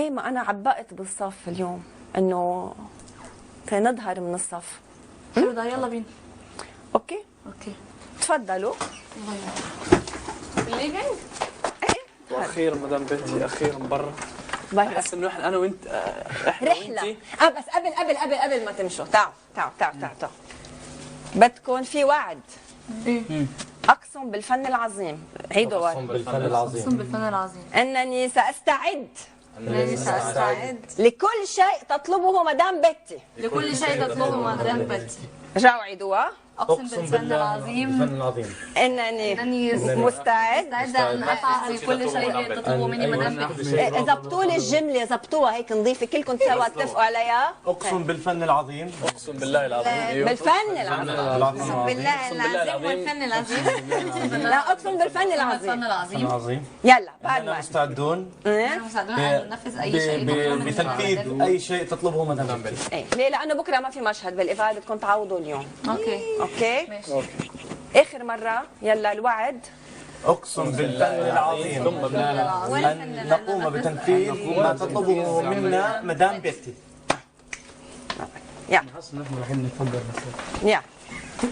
زي ما انا عبقت بالصف اليوم انه نظهر من الصف. حلو ده، يلا بينا. اوكي اوكي تفضلوا. الليفينج. واخيرا مدام بنتي اخيرا برا. باي. بحس انه انا وانت احنا رحله. وانتي. بس قبل ما تمشوا تعالوا بدكم في وعد. اقسم بالفن العظيم. عيدوا ورا. اقسم بالفن العظيم. اقسم بالفن العظيم انني ساستعد انني سأستعد لكل شيء تطلبه مدام بتي. لكل شيء تطلبه مدام بتي. رجعوا عيدوها. اقسم بالفن العظيم انني مستعد ان افعل كل شيء تطلبه مني مدام بتي. ظبطوا لي الجمله، ظبطوها هيك نظيفه كلكم سوا اتفقوا عليها. اقسم بالفن العظيم. اقسم بالله العظيم. ايوه بالفن العظيم. اقسم بالله العظيم والفن العظيم. لا اقسم بالفن الفن العظيم. العظيم. يلا بعد أننا ما مستعدون نحن مستعدون ان ننفذ اي شيء بتنفيذ اي شيء تطلبه مدام بنتي. ايه ليه؟ لانه بكره ما في مشهد بالاذاعه، بدكم تعوضوا اليوم. اوكي ماشي. اخر مره يلا الوعد. اقسم بالفن العظيم ان نقوم بتنفيذ ما تطلبه منا مدام بنتي. يلا نحن رايحين نتفضل يلا